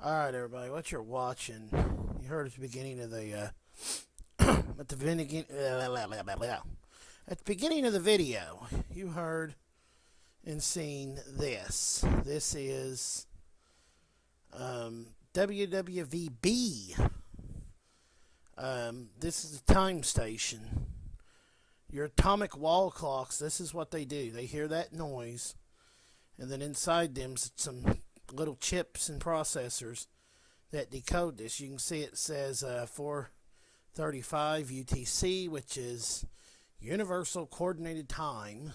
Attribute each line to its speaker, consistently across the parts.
Speaker 1: Alright, everybody, what you're watching, you heard at the beginning of the, at the beginning of the video, you heard and seen this. This is, wwvb. This is a time station. Your atomic wall clocks, this is what they do. They hear that noise, and then inside them, some little chips and processors that decode this. You can see it says 4:35 UTC, which is Universal Coordinated Time,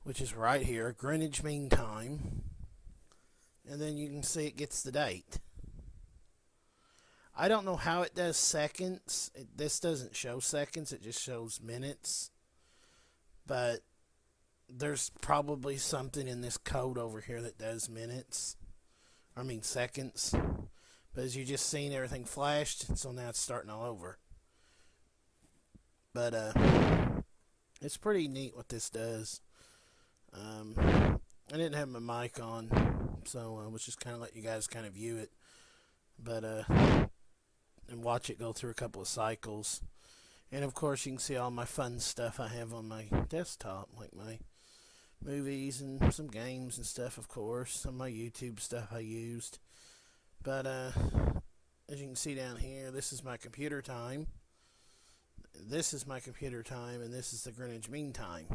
Speaker 1: which is right here, Greenwich Mean Time. And then you can see it gets the date. I don't know how it does seconds. This doesn't show seconds, it just shows minutes. But there's probably something in this code over here that does minutes. I mean seconds. But as you just seen, everything flashed, so now it's starting all over. But it's pretty neat what this does. I didn't have my mic on, so I was just kind of let you guys kind of view it. But and watch it go through a couple of cycles. And of course you can see all my fun stuff I have on my desktop, like my movies and some games and stuff, of course. Some of my YouTube stuff I used. But as you can see down here, this is my computer time. This is my computer time, and this is the Greenwich Mean Time.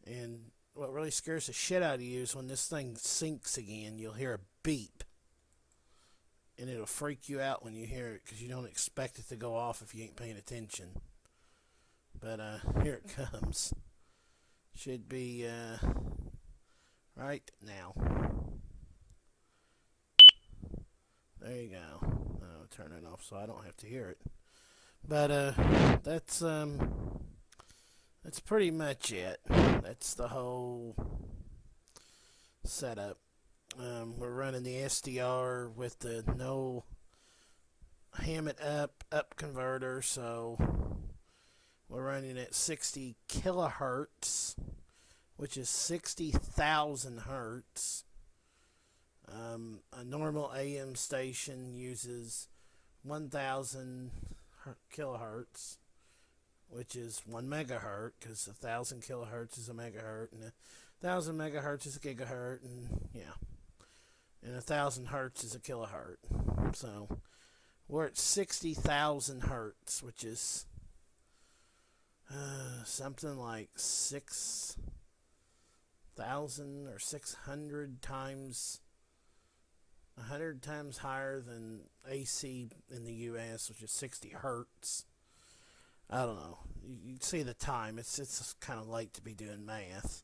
Speaker 1: And what really scares the shit out of you is when this thing syncs again, you'll hear a beep. And it'll freak you out when you hear it because you don't expect it to go off if you ain't paying attention. But here it comes. Should be right now. There you go. I'll turn it off so I don't have to hear it. But that's pretty much it. That's the whole setup. We're running the SDR with the no ham it up converter, so we're running at 60 kilohertz, which is 60,000 hertz. A normal AM station uses 1,000 kilohertz, which is 1 megahertz, because 1,000 kilohertz is a megahertz, and 1,000 megahertz is a gigahertz, and yeah. And 1,000 hertz is a kilohertz. So we're at 60,000 hertz, which is something like 6,000 or 600 times, 100 times higher than AC in the US, which is 60 hertz. I don't know. You see the time. It's kind of late to be doing math.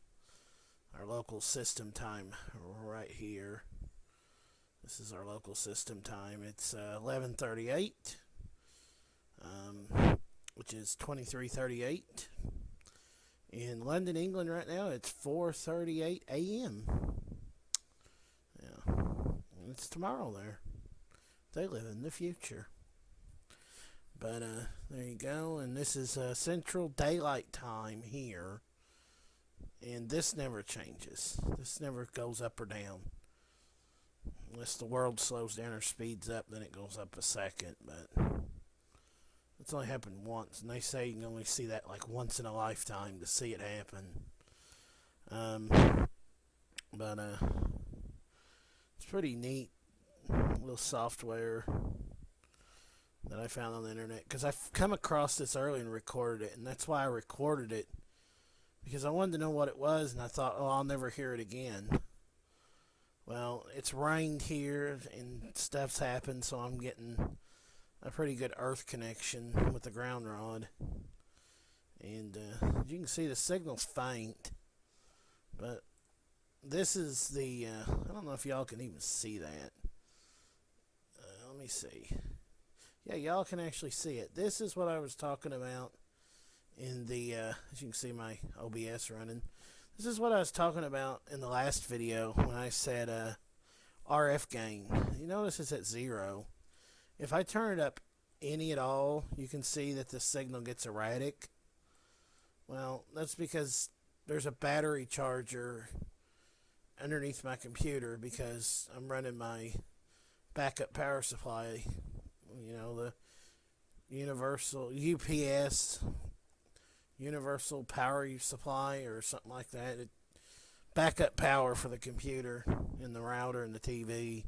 Speaker 1: Our local system time right here. This is our local system time. It's 11:38, which is 23:38. In London, England right now, it's 4:38 a.m. Yeah, and it's tomorrow there. They live in the future. But there you go. And this is Central Daylight Time here. And this never changes. This never goes up or down. Unless the world slows down or speeds up, then it goes up a second. But it's only happened once. And they say you can only see that like once in a lifetime to see it happen. But it's pretty neat little software that I found on the internet. Because I've come across this early and recorded it. And that's why I recorded it. Because I wanted to know what it was. And I thought, oh, I'll never hear it again. Well, it's rained here and stuff's happened, so I'm getting a pretty good earth connection with the ground rod. And as you can see, the signal's faint. But this is the, I don't know if y'all can even see that. Let me see. Yeah, y'all can actually see it. This is what I was talking about in the, as you can see my OBS running. This is what I was talking about in the last video when I said RF gain. You notice it's at 0. If I turn it up any at all, you can see that the signal gets erratic. Well, that's because there's a battery charger underneath my computer because I'm running my backup power supply. You know, the universal UPS, universal power supply, or something like that. Backup power for the computer and the router and the TV.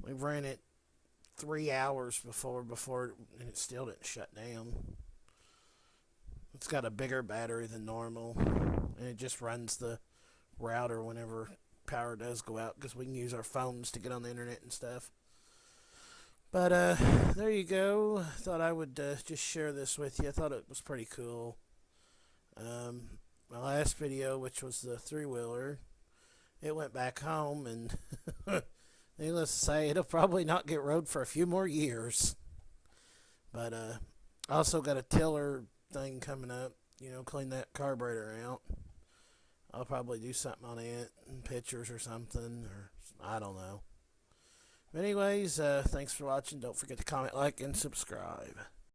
Speaker 1: We ran it 3 hours before, and it still didn't shut down. It's got a bigger battery than normal, and it just runs the router whenever power does go out, because we can use our phones to get on the internet and stuff. But there you go. Thought I would just share this with you. I thought it was pretty cool. My last video, which was the three-wheeler, it went back home, and needless to say, it'll probably not get rode for a few more years. But I also got a tiller thing coming up. You know, clean that carburetor out. I'll probably do something on it, pictures or something, or I don't know. But anyways, thanks for watching. Don't forget to comment, like, and subscribe.